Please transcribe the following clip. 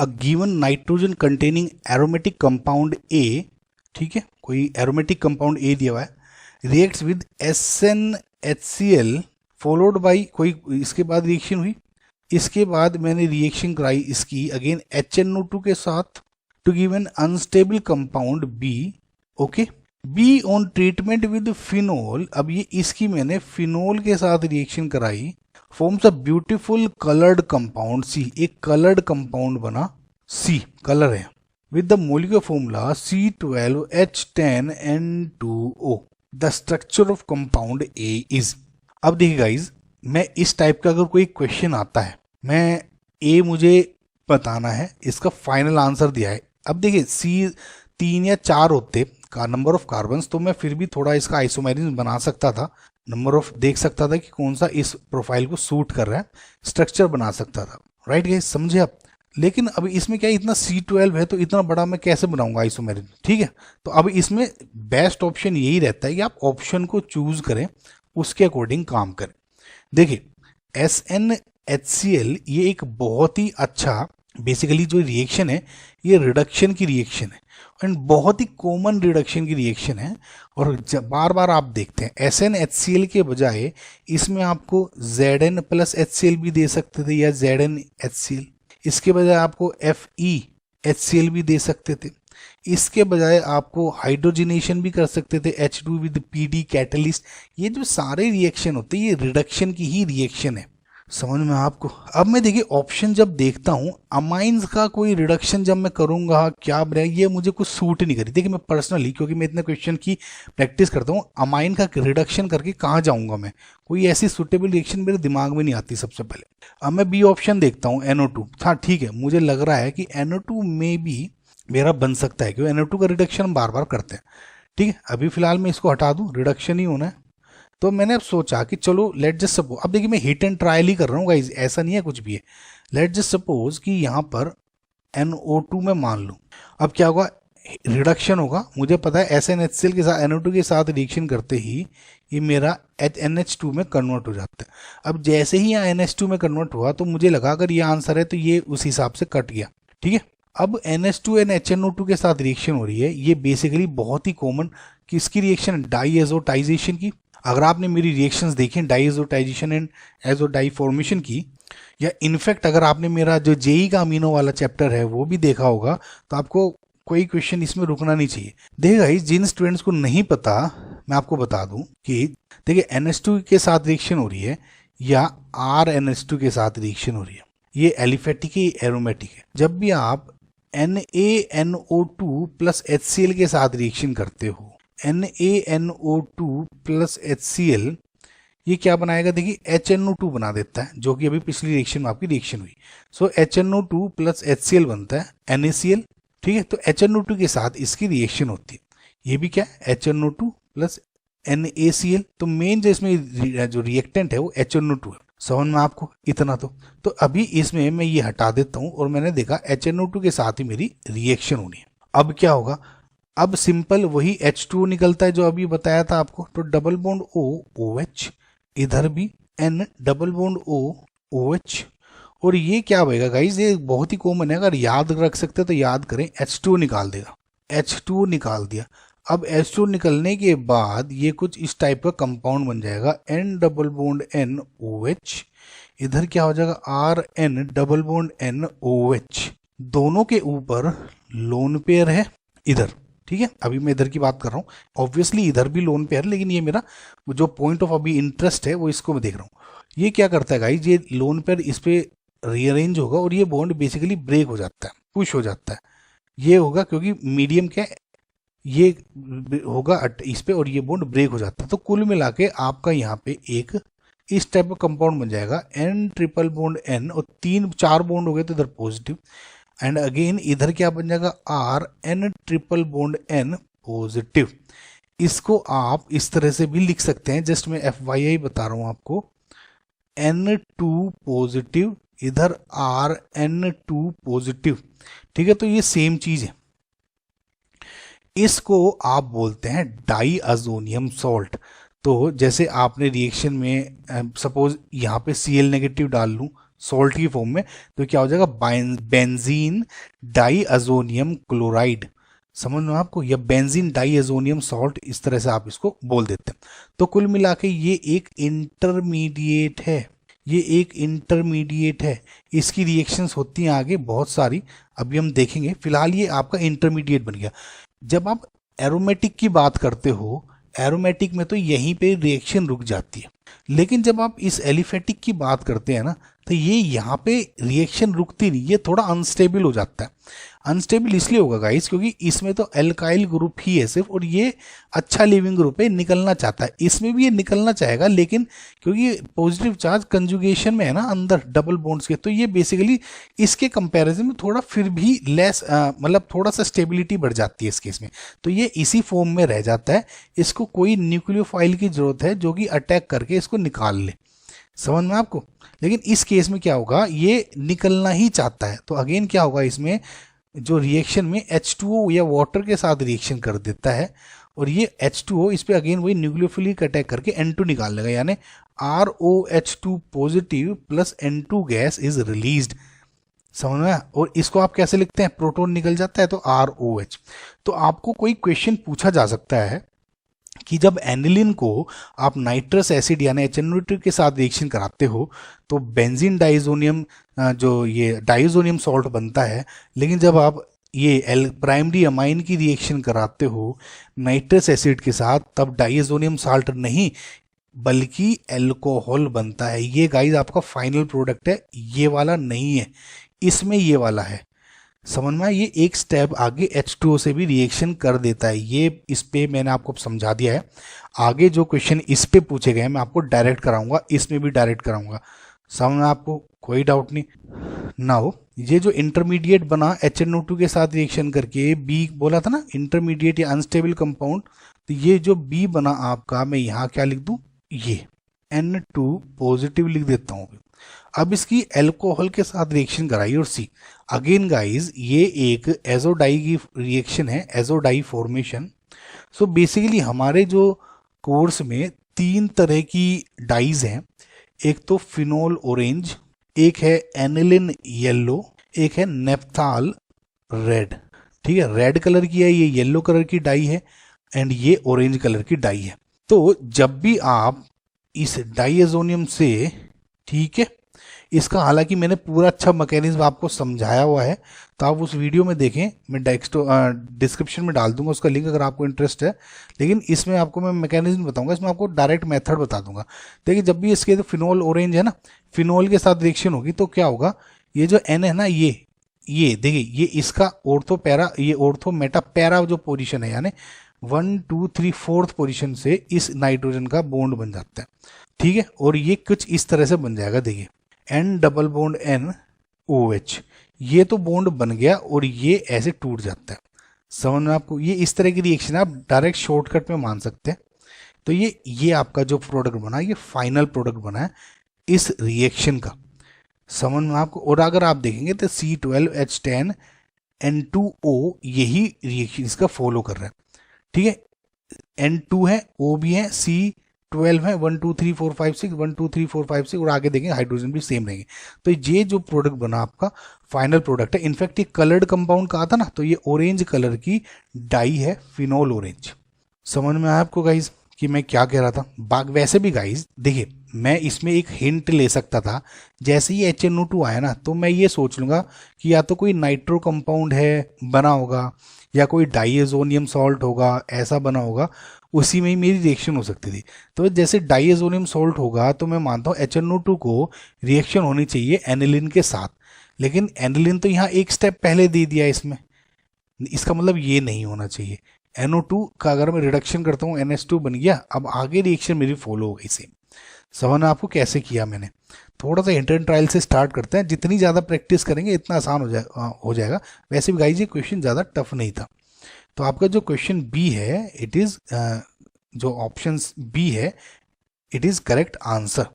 A given nitrogen containing aromatic compound A, ठीक है, कोई एरोमेटिक कंपाउंड ए दिया हुआ है, reacts with SnHCl followed by, कोई इसके बाद रिएक्शन हुई, इसके बाद मैंने रिएक्शन कराई इसकी अगेन HNO2 के साथ to give an unstable compound B, okay, B on treatment with phenol, अब ये इसकी मैंने फिनोल के साथ रिएक्शन कराई, forms a beautiful coloured compound C, एक कलर्ड कंपाउंड बना सी, कलर है, with the molecular formula C12H10N2O, the structure of compound A is. अब देखिए गाइज, मैं इस टाइप का अगर कोई क्वेश्चन आता है, मैं ए मुझे बताना है, इसका फाइनल आंसर दिया है, अब देखिए सी 3 या 4 होते का नंबर ऑफ कार्बन्स, तो मैं फिर भी थोड़ा इसका आइसोमेरिज्म बना सकता था, नंबर ऑफ देख सकता था कि कौन सा इस प्रोफाइल को सूट कर रहा है, स्ट्रक्चर बना सकता था, राइट गाइस, समझे आप। लेकिन अब इसमें क्या है, इतना C12 है तो इतना बड़ा मैं कैसे बनाऊंगा आइसोमेरिज्म, ठीक है। तो अब इसमें बेस्ट ऑप्शन यही रहता है कि आप ऑप्शन को चूज करें, उसके अकॉर्डिंग काम करें। देखिए SnHCl ये एक बहुत ही अच्छा बेसिकली जो रिएक्शन है, ये रिडक्शन की रिएक्शन है एंड बहुत ही कॉमन रिडक्शन की रिएक्शन है, और बार बार आप देखते हैं SnHCl के बजाय इसमें आपको Zn प्लस HCl भी दे सकते थे या ZnHCl, इसके बजाय आपको FeHCl भी दे सकते थे, इसके बजाय आपको हाइड्रोजिनेशन भी कर सकते थे H2 विद PD कैटलिस्ट। ये जो सारे रिएक्शन होते हैं ये रिडक्शन की ही रिएक्शन है, समझ में आपको। अब मैं देखिए ऑप्शन जब देखता हूँ, अमाइंस का कोई रिडक्शन जब मैं करूंगा क्या बनेगा, ये मुझे कुछ सूट नहीं करी। देखिए मैं पर्सनली, क्योंकि मैं इतने क्वेश्चन की प्रैक्टिस करता हूँ, अमाइन का रिडक्शन करके कहाँ जाऊंगा मैं, कोई ऐसी सुटेबल रिएक्शन मेरे दिमाग में नहीं आती सबसे पहले। अब मैं बी ऑप्शन देखता हूँ NO2, हाँ ठीक है, मुझे लग रहा है कि NO2 में भी मेरा बन सकता है, क्योंकि NO2 का रिडक्शन हम बार बार करते हैं, ठीक है। अभी फिलहाल मैं इसको हटा दूं, रिडक्शन ही होना है, तो मैंने अब सोचा कि चलो लेट जस्ट सपोज, अब देखिए मैं हिट एंड ट्रायल ही कर रहा हूँ गाइस, ऐसा नहीं है कुछ भी है। लेट जस्ट सपोज कि यहाँ पर NO2 में मान लूँ, अब क्या होगा, रिडक्शन होगा, मुझे पता है SnHCl के साथ NO2 के साथ रिएक्शन करते ही ये मेरा NH2 में कन्वर्ट हो जाता है। अब जैसे ही यहाँ NH2 में कन्वर्ट हुआ तो मुझे लगा अगर ये आंसर है तो ये उस हिसाब से कट गया, ठीक है। अब NH2 एंड HNO2 के साथ रिएक्शन हो रही है, ये बेसिकली बहुत ही कॉमन किसकी रिएक्शन, डाईएजोटाइजेशन की। अगर आपने मेरी रिएक्शंस देखें डाईएजोटाइजेशन एंड एजोडाई फॉर्मेशन की, या इनफैक्ट अगर आपने मेरा जो जेई का अमीनो वाला चैप्टर है वो भी देखा होगा, तो आपको कोई क्वेश्चन इसमें रुकना नहीं चाहिए। देखिए गाइस, जिन स्टूडेंट्स को नहीं पता मैं आपको बता दूं कि देखिए NH2 के साथ रिएक्शन हो रही है या RNH2 के साथ रिएक्शन हो रही है, ये एलिफेटिक है, एरोमेटिक है। जब भी आप NaNO2 प्लस HCl के साथ रिएक्शन करते हो, NaNO2 प्लस HCl ये क्या बनाएगा, देखिए HNO2 बना देता है, जो कि अभी पिछली रिएक्शन में आपकी रिएक्शन हुई। सो HNO2 प्लस HCl बनता है NaCl, ठीक है। तो HNO2 के साथ इसकी रिएक्शन होती है, ये भी क्या है HNO2 प्लस NaCl। तो मेन जो इसमें जो रिएक्टेंट है वो HNO2 है, समझ में आपको इतना। तो अभी इसमें मैं ये हटा देता हूं और मैंने देखा HNO2 के साथ ही मेरी रिएक्शन होनी है। अब क्या होगा, अब सिंपल वही H2O निकलता है जो अभी बताया था आपको, तो डबल बॉन्ड O OH, इधर भी N double bond O OH, और ये क्या होगा गाइस, ये बहुत ही कॉमन है, अगर याद रख सकते तो याद करें, H2O निकाल देगा, H2O निकाल दिया। अब H2O निकलने के बाद ये कुछ इस टाइप का कंपाउंड बन जाएगा, N double bond N OH, इधर क्या हो जाएगा RN double bond N OH, दोनों के ऊपर लोन पेयर है इधर, ठीक है। अभी मैं इधर की बात कर रहा हूँ, ऑब्वियसली इधर भी लोन पेयर, लेकिन ये मेरा जो पॉइंट ऑफ अभी इंटरेस्ट है वो इसको मैं देख रहा हूँ। ये क्या करता है गाइस, ये लोन पेयर इस पे रीअरेंज होगा और ये बॉन्ड बेसिकली ब्रेक हो जाता है, पुश हो जाता है। ये होगा क्योंकि मीडियम क्या ये होगा इस पे और ये बॉन्ड ब्रेक हो जाता है। तो कुल मिला के आपका यहाँ पे एक इस टाइप का कंपाउंड बन जाएगा N ट्रिपल बॉन्ड N, और 3-4 बॉन्ड हो गए तो इधर पॉजिटिव, एंड अगेन इधर क्या बन जाएगा R N triple bond N positive. इसको आप इस तरह से भी लिख सकते हैं, जस्ट मैं FYI बता रहा हूं आपको, N2 पॉजिटिव, इधर RN2 पॉजिटिव, ठीक है। तो ये सेम चीज है, इसको आप बोलते हैं डाईअजोनियम सॉल्ट। तो जैसे आपने रिएक्शन में सपोज यहाँ पे Cl नेगेटिव डाल लूँ, सॉल्ट की फॉर्म में, तो क्या हो जाएगा बेंजीन डाइअजोनियम क्लोराइड। समझ में आपको, या बेंजीन डाइअजोनियम सॉल्ट, इस तरह से आप इसको बोल देते हैं। तो कुल मिला के ये एक इंटरमीडिएट है, ये एक इंटरमीडिएट है। इसकी रिएक्शंस होती हैं आगे बहुत सारी, अभी हम देखेंगे। फिलहाल ये आपका इंटरमीडिएट बन गया। जब आप एरोमेटिक की बात करते हो, एरोमेटिक में तो यहीं पे रिएक्शन रुक जाती है, लेकिन जब आप इस एलिफेटिक की बात करते हैं ना, तो ये यहाँ पे रिएक्शन रुकती नहीं, ये थोड़ा अनस्टेबल हो जाता है। अनस्टेबल इसलिए होगा गाइस क्योंकि इसमें तो एल्काइल ग्रुप ही है सिर्फ, और ये अच्छा लिविंग ग्रुप है, निकलना चाहता है। इसमें भी ये निकलना चाहेगा, लेकिन क्योंकि पॉजिटिव चार्ज कंजुगेशन में है ना अंदर डबल बॉन्ड्स के, तो ये बेसिकली इसके कंपैरिजन में थोड़ा फिर भी लेस, मतलब थोड़ा सा स्टेबिलिटी बढ़ जाती है इस केस में। तो ये इसी फॉर्म में रह जाता है, इसको कोई न्यूक्लियोफाइल की जरूरत है जो कि अटैक करके इसको निकाल ले। समझ में आपको। लेकिन इस केस में क्या होगा, ये निकलना ही चाहता है, तो अगेन क्या होगा, इसमें जो रिएक्शन में H2O या वाटर के साथ रिएक्शन कर देता है, और ये H2O इस पे अगेन वही न्यूक्लियोफिलिक अटैक करके N2 निकाल लेगा, यानी ROH2 positive plus N2 gas is released. समझ में। और इसको आप कैसे लिखते हैं, प्रोटॉन निकल जाता है तो ROH। तो आपको कोई क्वेश्चन पूछा जा सकता है कि जब एनिलिन को आप नाइट्रस एसिड यानी HNO2 के साथ रिएक्शन कराते हो तो बेंजीन डाइजोनियम, जो ये डाइजोनियम सॉल्ट बनता है, लेकिन जब आप ये प्राइमरी अमाइन की रिएक्शन कराते हो नाइट्रस एसिड के साथ, तब डाइजोनियम सॉल्ट नहीं बल्कि एल्कोहल बनता है। ये गाइस आपका फाइनल प्रोडक्ट है, ये वाला नहीं है, इसमें ये वाला है। समझ में। ये एक स्टेप आगे H2O से भी रिएक्शन कर देता है। ये इस पे मैंने आपको समझा दिया है। आगे जो क्वेश्चन इस पे पूछे गए हैं मैं आपको डायरेक्ट कराऊंगा, इसमें भी डायरेक्ट कराऊंगा। समझ में आपको, कोई डाउट नहीं ना हो। ये जो इंटरमीडिएट बना HNO2 के साथ रिएक्शन करके, बी बोला था ना इंटरमीडिएट या अनस्टेबल कंपाउंड, तो ये जो बी बना आपका, मैं यहाँ क्या लिख दूं, ये N2 पॉजिटिव लिख देता हूँ। अब इसकी एल्कोहल के साथ रिएक्शन कराई, और सी अगेन गाइस ये एक एजोडाई की रिएक्शन है, एजोडाई फॉर्मेशन। सो बेसिकली हमारे जो कोर्स में 3 तरह की डाइज हैं, एक तो फिनोल ऑरेंज, एक है एनिलिन येलो, एक है नेप्थाल रेड। ठीक है, रेड कलर की है, ये येलो कलर की डाई है, एंड ये ऑरेंज कलर की डाई है। तो जब भी आप इस डाइएजोनियम से, ठीक है, इसका हालांकि मैंने पूरा अच्छा मैकेनिज्म आपको समझाया हुआ है, तो आप उस वीडियो में देखें, मैं डिस्क्रिप्शन में डाल दूंगा उसका लिंक अगर आपको इंटरेस्ट है। लेकिन इसमें आपको मैं मैकेनिज्म बताऊंगा, इसमें आपको डायरेक्ट मेथड बता दूंगा। देखिए जब भी इसके तो फिनोल ऑरेंज है ना, फिनोल के साथ रिएक्शन होगी तो क्या होगा, ये जो N है ना, ये देखिए, ये इसका ऑर्थो पैरा, ये ऑर्थो मेटा पैरा जो पोजिशन है, यानी 1 2 3 4th पोजिशन से इस नाइट्रोजन का बॉन्ड बन जाता है। ठीक है, और ये कुछ इस तरह से बन जाएगा। देखिए N double bond N OH, ये तो बॉन्ड बन गया और ये ऐसे टूट जाता है। समझ में आपको। ये इस तरह की रिएक्शन आप डायरेक्ट शॉर्टकट में मान सकते हैं। तो ये आपका जो प्रोडक्ट बना, ये फाइनल प्रोडक्ट बना है इस रिएक्शन का। समझ में आपको। और अगर आप देखेंगे तो C12H10 N2O यही रिएक्शन इसका फॉलो कर रहा है। ठीक है, N2 है, O भी है, C12 है, 1 2 3 4 5 6, 1 2 3 4 5 6, और आगे देखेंगे हाइड्रोजन भी सेम रहेंगे। तो ये जो प्रोडक्ट बना आपका फाइनल प्रोडक्ट है। इनफैक्ट ये कलर्ड कंपाउंड कहा था ना, तो ये ऑरेंज कलर की डाई है, फिनोल ऑरेंज। समझ में आया आपको गाइज कि मैं क्या कह रहा था। वैसे भी गाइज देखिए, मैं इसमें एक हिंट ले सकता था, जैसे ही HNO2 आया ना, तो मैं ये सोच लूंगा कि या तो कोई नाइट्रो कंपाउंड है बना होगा, या कोई डाइएजोनियम सॉल्ट होगा, ऐसा बना होगा, उसी में ही मेरी रिएक्शन हो सकती थी। तो जैसे डाइएजोनियम सॉल्ट होगा तो मैं मानता हूँ HNO2 को रिएक्शन होनी चाहिए एनिलिन के साथ, लेकिन एनिलिन तो यहाँ एक स्टेप पहले दे दिया इसमें, इसका मतलब ये नहीं होना चाहिए। NO2 का अगर मैं रिडक्शन करता हूँ NH2 बन गया, अब आगे रिएक्शन मेरी फॉलो हो गई सेम। समझना आपको कैसे किया मैंने। थोड़ा सा इंटरन ट्रायल से स्टार्ट करते हैं, जितनी ज़्यादा प्रैक्टिस करेंगे इतना आसान हो जाएगा। वैसे भी गाइस ये क्वेश्चन ज़्यादा टफ नहीं था। तो आपका जो क्वेश्चन बी है, इट इज़ जो ऑप्शन बी है, इट इज़ करेक्ट आंसर।